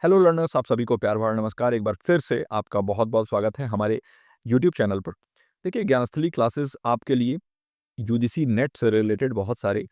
Hello learners, आप सभी को प्यार भरा नमस्कार। एक बार फिर से आपका बहुत बहुत स्वागत है हमारे यूट्यूब चैनल पर। देखिए, ज्ञानस्थली क्लासेस आपके लिए यूजीसी नेट से रिलेटेड बहुत सारे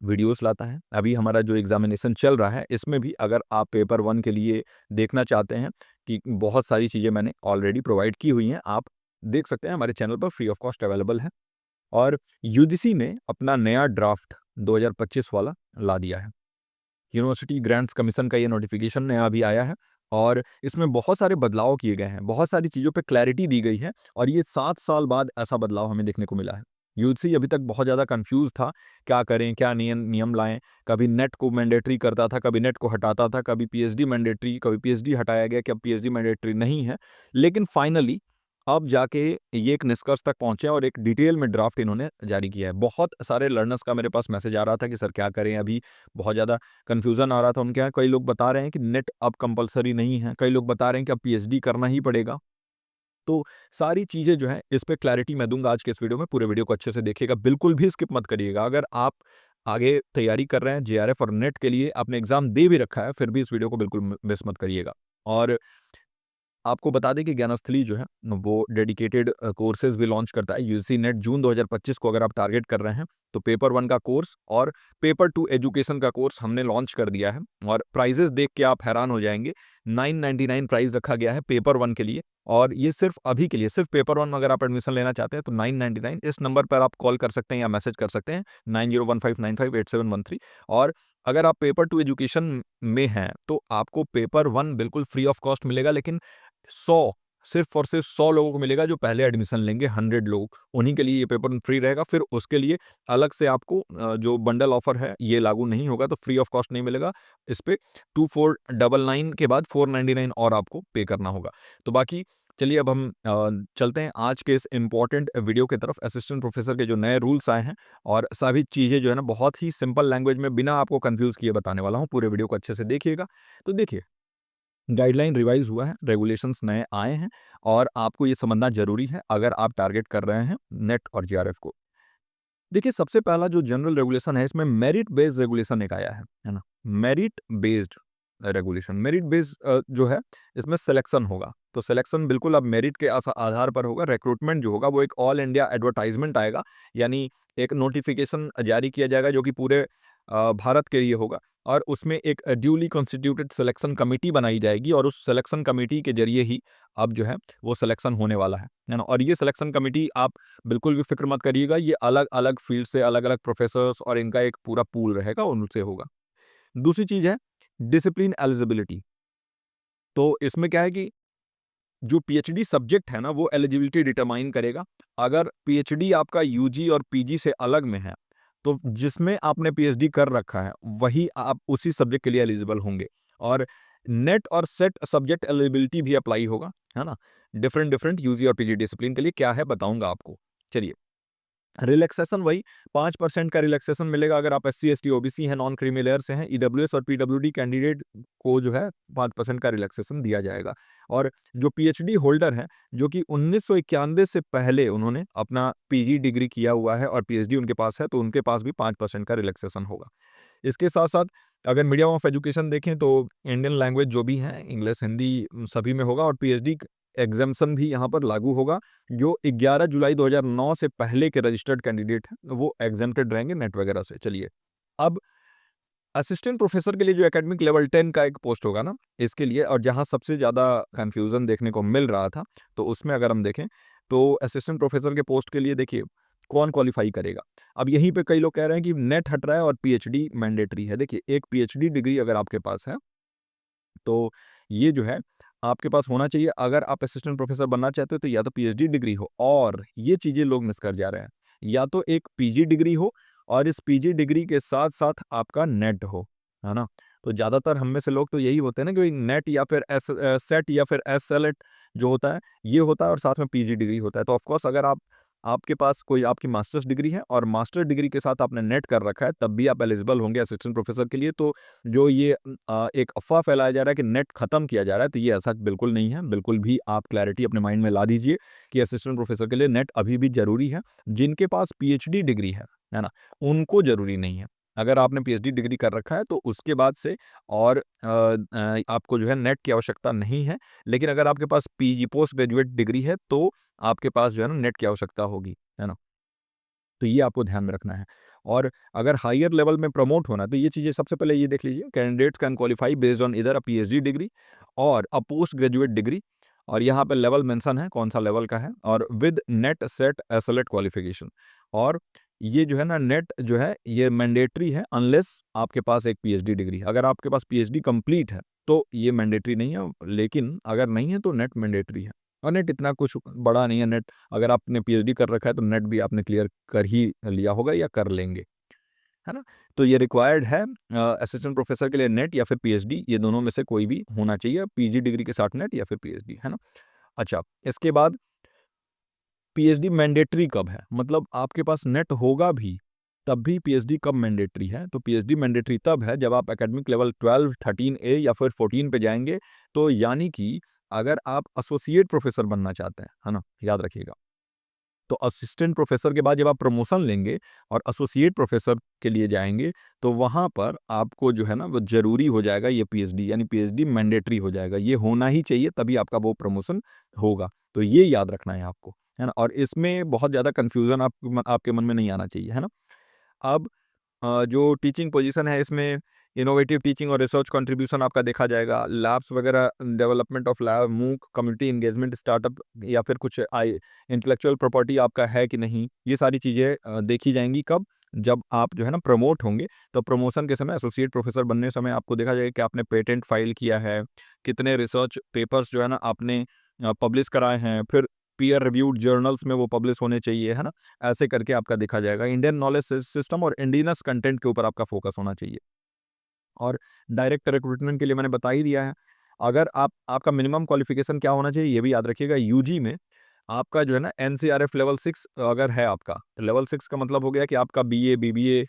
वीडियोस लाता है। अभी हमारा जो एग्जामिनेशन चल रहा है, इसमें भी अगर आप पेपर 1 के लिए देखना चाहते हैं कि बहुत सारी चीज़ें मैंने ऑलरेडी प्रोवाइड की हुई हैं, आप देख सकते हैं। हमारे चैनल पर फ्री ऑफ कॉस्ट अवेलेबल है। और यूजीसी ने अपना नया ड्राफ्ट 2025 वाला ला दिया है। यूनिवर्सिटी ग्रांट्स कमीशन का ये नोटिफिकेशन नया अभी आया है और इसमें बहुत सारे बदलाव किए गए हैं, बहुत सारी चीज़ों पे क्लैरिटी दी गई है और ये 7 साल बाद ऐसा बदलाव हमें देखने को मिला है। यूजीसी अभी तक बहुत ज़्यादा कन्फ्यूज़ था, क्या करें, क्या नियम नियम लाएँ? कभी नेट को मैंडेटरी करता था, कभी नेट को हटाता था, कभी पीएचडी मैंडेटरी, कभी पीएचडी हटाया गया कि अब पीएचडी मैंडेटरी नहीं है। लेकिन फाइनली अब जाके ये एक निष्कर्ष तक पहुँचे और एक डिटेल में ड्राफ्ट इन्होंने जारी किया है। बहुत सारे लर्नर्स का मेरे पास मैसेज आ रहा था कि सर क्या करें? अभी बहुत ज़्यादा कन्फ्यूज़न आ रहा था उनके यहाँ। कई लोग बता रहे हैं कि नेट अब कंपल्सरी नहीं है, कई लोग बता रहे हैं कि अब पीएचडी करना ही पड़ेगा। तो सारी चीज़ें जो हैं, इस पे क्लैरिटी मैं दूँगा आज के इस वीडियो में। पूरे वीडियो को अच्छे से देखिएगा, बिल्कुल भी स्किप मत करिएगा। अगर आप आगे तैयारी कर रहे हैं जेआरएफ और नेट के लिए, आपने एग्ज़ाम दे भी रखा है, फिर भी इस वीडियो को बिल्कुल मिस मत करिएगा। और आपको बता दें कि ज्ञानस्थली जो है वो डेडिकेटेड कोर्सेज भी लॉन्च करता है। यूजीसी नेट जून 2025 को अगर आप टारगेट कर रहे हैं तो पेपर 1 का कोर्स और पेपर 2 एजुकेशन का कोर्स हमने लॉन्च कर दिया है और प्राइजेस देख के आप हैरान हो जाएंगे। 999 प्राइस रखा गया है पेपर 1 के लिए और ये सिर्फ अभी के लिए, सिर्फ पेपर 1 में अगर आप एडमिशन लेना चाहते हैं तो 999। इस नंबर पर आप कॉल कर सकते हैं या मैसेज कर सकते हैं 9015958713। और अगर आप पेपर 2 एजुकेशन में हैं तो आपको पेपर 1 बिल्कुल फ्री ऑफ कॉस्ट मिलेगा, लेकिन 100 सिर्फ और सिर्फ 100 लोगों को मिलेगा जो पहले एडमिशन लेंगे। 100 लोग, उन्हीं के लिए ये पेपर फ्री रहेगा। फिर उसके लिए अलग से आपको जो बंडल ऑफर है ये लागू नहीं होगा, तो फ्री ऑफ कॉस्ट नहीं मिलेगा। इस पे 2499 के बाद 499 और आपको पे करना होगा। तो बाकी चलिए अब हम चलते हैं आज के इस इम्पोर्टेंट वीडियो की तरफ। असिस्टेंट प्रोफेसर के जो नए रूल्स आए हैं और सभी चीज़ें जो है ना बहुत ही सिंपल लैंग्वेज में बिना आपको कंफ्यूज किए बताने वाला हूँ। पूरे वीडियो को अच्छे से देखिएगा। तो देखिए, गाइडलाइन रिवाइज हुआ है, रेगुलेशंस नए आए हैं और आपको ये समझना जरूरी है अगर आप टारगेट कर रहे हैं नेट और जीआरएफ को। देखिए, सबसे पहला जो जनरल रेगुलेशन है इसमें मेरिट बेस्ड रेगुलेशन एक आया है ना। Merit based regulation, merit based जो है इसमें सिलेक्शन होगा। तो सिलेक्शन बिल्कुल अब मेरिट के आधार पर होगा। रिक्रूटमेंट जो होगा वो एक ऑल इंडिया एडवर्टाइजमेंट आएगा, यानी एक नोटिफिकेशन जारी किया जाएगा जो कि पूरे भारत के लिए होगा और उसमें एक ड्यूली कॉन्स्टिट्यूटेड सिलेक्शन कमेटी बनाई जाएगी और उस सिलेक्शन कमेटी के जरिए ही अब जो है वो सिलेक्शन होने वाला है ना। और ये सिलेक्शन कमेटी, आप बिल्कुल भी फिक्र मत करिएगा, ये अलग अलग फील्ड से अलग अलग प्रोफेसर्स और इनका एक पूरा पूल रहेगा, उनसे होगा। दूसरी चीज है डिसिप्लिन एलिजिबिलिटी। तो इसमें क्या है कि जो पीएचडी सब्जेक्ट है ना वो एलिजिबिलिटी डिटरमाइन करेगा। अगर पीएचडी आपका यूजी और पीजी से अलग में है तो जिसमें आपने पीएचडी कर रखा है वही आप उसी सब्जेक्ट के लिए एलिजिबल होंगे। और नेट और सेट सब्जेक्ट एलिजिबिलिटी भी अप्लाई होगा, है ना। डिफरेंट डिफरेंट यूजी और पीजी डिसिप्लिन के लिए क्या है बताऊंगा आपको। चलिए, रिलैक्सेशन वही 5% का रिलैक्सेशन मिलेगा अगर आप एससी एसटी ओबीसी हैं, नॉन क्रीमी लेयर से हैं। ईडब्ल्यूएस और पीडब्ल्यूडी कैंडिडेट को जो है 5% का रिलैक्सेशन दिया जाएगा। और जो पीएचडी होल्डर हैं जो कि 1991 से पहले उन्होंने अपना पीजी डिग्री किया हुआ है और पीएचडी उनके पास है, तो उनके पास भी 5% का रिलैक्सेशन होगा। इसके साथ साथ अगर मीडियम ऑफ एजुकेशन देखें तो इंडियन लैंग्वेज जो भी है, इंग्लिश हिंदी सभी में होगा और पीएचडी एग्जाम्शन भी यहाँ पर लागू होगा। जो 11 जुलाई 2009 से पहले के रजिस्टर्ड कैंडिडेट हैं वो एग्जेम्प्टेड रहेंगे नेट वगैरह से। चलिए, अब असिस्टेंट प्रोफेसर के लिए जो एकेडमिक लेवल 10 का एक पोस्ट होगा ना, इसके लिए, और जहाँ सबसे ज़्यादा कन्फ्यूज़न देखने को मिल रहा था, तो उसमें अगर हम देखें तो असिस्टेंट प्रोफेसर के पोस्ट के लिए देखिए कौन क्वालिफाई करेगा। अब यहीं पे कई लोग कह रहे हैं कि नेट हट रहा है और पीएचडी मैंडेटरी है। देखिए, एक पीएचडी डिग्री अगर आपके पास है तो ये जो है आपके पास होना चाहिए। अगर आप असिस्टेंट प्रोफेसर बनना चाहते हो तो या तो पीएचडी डिग्री हो, और ये चीज़ें लोग मिस कर जा रहे हैं, या तो एक पीजी डिग्री हो और इस पीजी डिग्री के साथ-साथ आपका नेट हो, है ना? तो ज़्यादातर हम में से लोग तो यही होते हैं ना कि नेट या फिर सेट या फिर एसएलएट जो होता है, ये होता है और साथ में पीजी डिग्री होता है। तो ऑफ कोर्स अगर आपके पास कोई आपकी मास्टर्स डिग्री है और मास्टर डिग्री के साथ आपने नेट कर रखा है, तब भी आप एलिजिबल होंगे असिस्टेंट प्रोफेसर के लिए। तो जो ये एक अफ़वाह फैलाया जा रहा है कि नेट खत्म किया जा रहा है, तो ये ऐसा बिल्कुल नहीं है। बिल्कुल भी आप क्लैरिटी अपने माइंड में ला दीजिए कि असिस्टेंट प्रोफेसर के लिए नेट अभी भी ज़रूरी है। जिनके पास पीएचडी डिग्री है ना? उनको ज़रूरी नहीं है। अगर आपने पीएचडी डिग्री कर रखा है तो उसके बाद से और आपको जो है नेट की आवश्यकता नहीं है। लेकिन अगर आपके पास पीजी पोस्ट ग्रेजुएट डिग्री है तो आपके पास जो है ना नेट की आवश्यकता होगी, है ना? तो ये आपको ध्यान में रखना है। और अगर हायर लेवल में प्रमोट होना है तो ये चीज़ें सबसे पहले ये देख लीजिए, candidates can qualify based on either a PhD degree और अ पोस्ट ग्रेजुएट डिग्री, और यहाँ पे लेवल मेंशन है कौन सा लेवल का है, और विद नेट सेट एसएलएट क्वालिफिकेशन। और ये जो है ना नेट जो है ये मैंडेटरी है अनलेस आपके पास एक पीएचडी डिग्री है। अगर आपके पास पीएचडी कंप्लीट है तो ये मैंडेटरी नहीं है, लेकिन अगर नहीं है तो नेट मैंडेटरी है। और नेट इतना कुछ बड़ा नहीं है। नेट अगर आपने पीएचडी कर रखा है तो नेट भी आपने क्लियर कर ही लिया होगा या कर लेंगे, है ना? तो ये रिक्वायर्ड है असिस्टेंट प्रोफेसर के लिए नेट या फिर पीएचडी, ये दोनों में से कोई भी होना चाहिए, पीजी डिग्री के साथ नेट या फिर पीएचडी, है ना? अच्छा, इसके बाद पीएचडी मैंडेटरी कब है? मतलब आपके पास नेट होगा भी, तब भी पीएचडी कब मैंडेटरी है? तो पीएचडी मैंडेटरी तब है जब आप एकेडमिक लेवल 12, 13A या फिर 14 पे जाएँगे, तो यानी कि अगर आप एसोसिएट प्रोफेसर बनना चाहते हैं, है ना? याद रखिएगा। तो असिस्टेंट प्रोफेसर के बाद जब आप प्रमोशन लेंगे और एसोसिएट प्रोफेसर के लिए जाएँगे, तो वहाँ पर आपको जो है ना वो ज़रूरी हो जाएगा ये पीएचडी, यानी पीएचडी मैंडेटरी हो जाएगा। ये होना ही चाहिए तभी आपका वो प्रमोशन होगा। तो ये याद रखना है आपको, है ना? और इसमें बहुत ज़्यादा कन्फ्यूज़न आपके मन में नहीं आना चाहिए, है ना? अब जो टीचिंग पोजीशन है इसमें इनोवेटिव टीचिंग और रिसर्च कंट्रीब्यूशन आपका देखा जाएगा, लैब्स वगैरह, डेवलपमेंट ऑफ लैब, मूक, कम्युनिटी एंगेजमेंट, स्टार्टअप या फिर कुछ आई इंटेलेक्चुअल प्रॉपर्टी आपका है कि नहीं, ये सारी चीज़ें देखी जाएंगी कब, जब आप जो है ना प्रमोट होंगे। तो प्रमोशन के समय एसोसिएट प्रोफेसर बनने समय आपको देखा जाएगा कि आपने पेटेंट फाइल किया है, कितने रिसर्च पेपर्स जो है ना आपने पब्लिश कराए हैं, फिर पीयर रिव्यूड जर्नल्स में वो पब्लिश होने चाहिए, है ना? ऐसे करके आपका देखा जाएगा। इंडियन नॉलेज सिस्टम और इंडिजिनस कंटेंट के ऊपर आपका फोकस होना चाहिए। और डायरेक्ट रिक्रूटमेंट के लिए मैंने बता ही दिया है। अगर आपका मिनिमम क्वालिफिकेशन क्या होना चाहिए ये भी याद रखिएगा। यूजी में आपका जो है ना एनसीआरएफ लेवल 6 अगर है आपका, लेवल 6 का मतलब हो गया कि आपका बीए, बीबीए,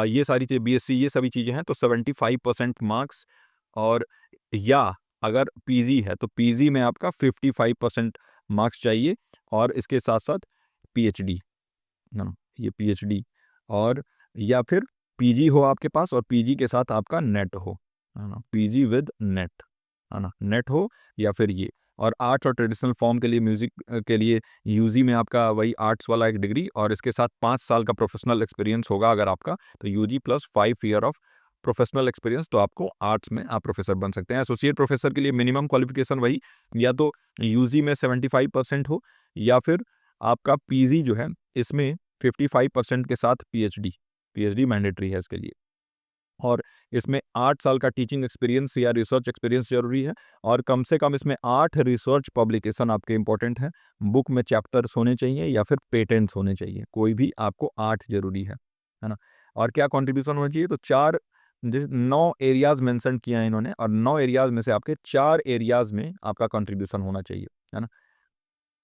ये सारी चीज़ें, बीएससी, ये सभी चीज़ें हैं तो 75% मार्क्स। और या अगर पीजी है तो पीजी में आपका 55% मार्क्स चाहिए। और इसके साथ-साथ पीएचडी, है ना? ये पीएचडी और या फिर पीजी हो आपके पास और पीजी के साथ आपका नेट हो, है ना? पीजी विद नेट, है ना? नेट हो या फिर ये। और आर्ट्स और ट्रेडिशनल फॉर्म के लिए म्यूज़िक के लिए यूजी में आपका वही आर्ट्स वाला एक डिग्री और इसके साथ 5 साल का प्रोफेशनल एक्सपीरियंस होगा अगर आपका, तो UG plus 5 year of professional experience, तो आपको आर्ट्स में आप प्रोफेसर बन सकते हैं। एसोसिएट प्रोफेसर के लिए मिनिमम क्वालिफिकेशन वही या तो यूजी में 75% हो या फिर आपका पीजी जो है इसमें 55% के साथ पीएचडी, पीएचडी मैंडेटरी है इसके लिए। और इसमें 8 साल का टीचिंग एक्सपीरियंस या रिसर्च एक्सपीरियंस ज़रूरी है और कम से कम इसमें 8 रिसर्च पब्लिकेशन आपके इम्पोर्टेंट हैं। बुक में चैप्टर्स होने चाहिए या फिर पेटेंट्स होने चाहिए, कोई भी आपको 8 ज़रूरी है ना? और क्या कंट्रीब्यूशन होना चाहिए तो 4 जिस 9 एरियाज़ मेंशन किए हैं इन्होंने और 9 एरियाज़ में से आपके 4 एरियाज़ में आपका कंट्रीब्यूशन होना चाहिए, है ना?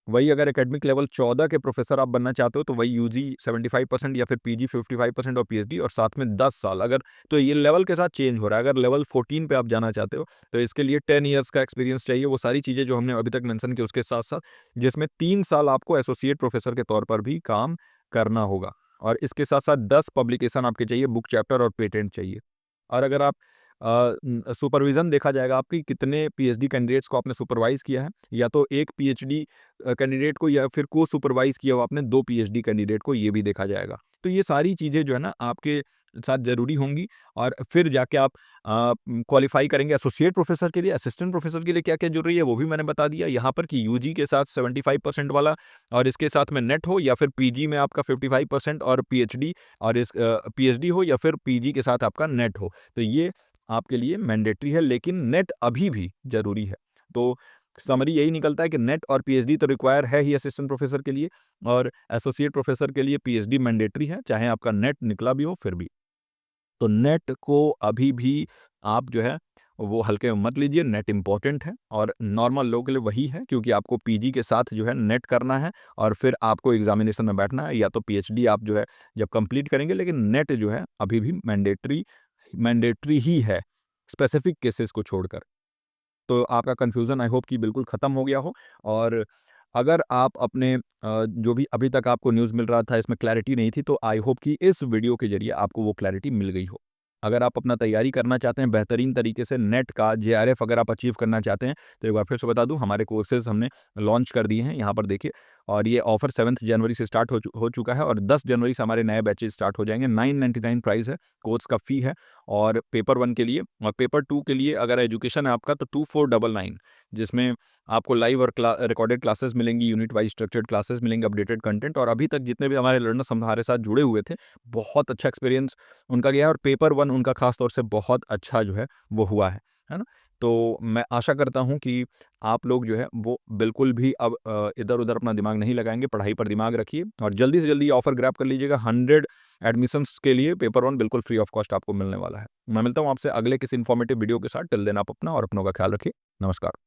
वही अगर एकेडमिक लेवल 14 के प्रोफेसर आप बनना चाहते हो तो वही यूजी 75% या फिर पीजी 55% और पीएचडी और साथ में 10 साल अगर, तो ये लेवल के साथ चेंज हो रहा है। अगर लेवल 14 पे आप जाना चाहते हो तो इसके लिए 10 इयर्स का एक्सपीरियंस चाहिए। वो सारी चीज़ें जो हमने अभी तक मेंशन की उसके साथ-साथ जिसमें 3 साल आपको एसोसिएट प्रोफेसर के तौर पर भी काम करना होगा। और इसके साथ-साथ 10 पब्लिकेशन आपके चाहिए, बुक चैप्टर और पेटेंट चाहिए। और अगर आप सुपरविज़न देखा जाएगा आपकी कितने पीएचडी कैंडिडेट्स को आपने सुपरवाइज़ किया है, या तो 1 पीएचडी कैंडिडेट को या फिर को-सुपरवाइज़ किया हो आपने 2 पीएचडी कैंडिडेट को, ये भी देखा जाएगा। तो ये सारी चीज़ें जो है ना आपके साथ ज़रूरी होंगी और फिर जाके आप क्वालिफ़ाई करेंगे एसोसिएट प्रोफ़ेसर के लिए। असिस्टेंट प्रोफ़ेसर के लिए क्या-क्या ज़रूरी है वो भी मैंने बता दिया यहाँ पर कि यूजी के साथ 75% वाला और इसके साथ में नेट हो या फिर पीजी में आपका 55% और पीएचडी और पीएचडी हो या फिर पीजी के साथ आपका नेट हो। तो ये आपके लिए मैंडेटरी है, लेकिन नेट अभी भी ज़रूरी है। तो समरी यही निकलता है कि नेट और पीएचडी तो रिक्वायर है ही असिस्टेंट प्रोफेसर के लिए और एसोसिएट प्रोफेसर के लिए पीएचडी मैंडेटरी है, चाहे आपका नेट निकला भी हो फिर भी। तो नेट को अभी भी आप जो है वो हल्के में मत लीजिए, नेट इम्पोर्टेंट है और नॉर्मल लोगों के लिए वही है क्योंकि आपको पीजी के साथ जो है नेट करना है और फिर आपको एग्जामिनेशन में बैठना है या तो पीएचडी आप जो है जब कंप्लीट करेंगे, लेकिन नेट जो है अभी भी मैंडेटरी मैंडेटरी ही है, स्पेसिफिक केसेस को छोड़कर। तो आपका कन्फ्यूज़न आई होप कि बिल्कुल ख़त्म हो गया हो और अगर आप अपने जो भी अभी तक आपको न्यूज़ मिल रहा था इसमें क्लैरिटी नहीं थी, तो आई होप कि इस वीडियो के ज़रिए आपको वो क्लैरिटी मिल गई हो। अगर आप अपना तैयारी करना चाहते हैं बेहतरीन तरीके से नेट का, जेआरएफ अगर आप अचीव करना चाहते हैं, तो एक बार फिर से बता दूँ हमारे कोर्सेज़ हमने लॉन्च कर दिए हैं, यहाँ पर देखिए। और ये ऑफ़र 7 जनवरी से स्टार्ट हो चुका है और 10 जनवरी से हमारे नए बैचेज़ स्टार्ट हो जाएँगे। 999 प्राइस है, कोर्स का फ़ी है। और पेपर 1 के लिए और पेपर 2 के लिए अगर एजुकेशन है आपका तो 2499, जिसमें आपको लाइव और रिकॉर्डेड क्लासेस मिलेंगी, यूनिट वाइज स्ट्रक्चर्ड क्लासेस मिलेंगे, अपडेटेड कंटेंट। और अभी तक जितने भी हमारे लर्नर्स हमारे साथ जुड़े हुए थे, बहुत अच्छा एक्सपीरियंस उनका गया है और पेपर 1 उनका खास तौर से बहुत अच्छा जो है वो हुआ है ना? तो मैं आशा करता हूँ कि आप लोग जो है वो बिल्कुल भी अब इधर-उधर अपना दिमाग नहीं लगाएँगे, पढ़ाई पर दिमाग रखिए और जल्दी से जल्दी ऑफ़र ग्रैब कर लीजिएगा। 100 एडमिशन्स के लिए पेपर 1 बिल्कुल फ्री ऑफ कॉस्ट आपको मिलने वाला है। मैं मिलता हूँ आपसे अगले किसी इन्फॉर्मेटिव वीडियो के साथ। टिल देन आप अपना और अपनों का ख्याल रखिए। नमस्कार।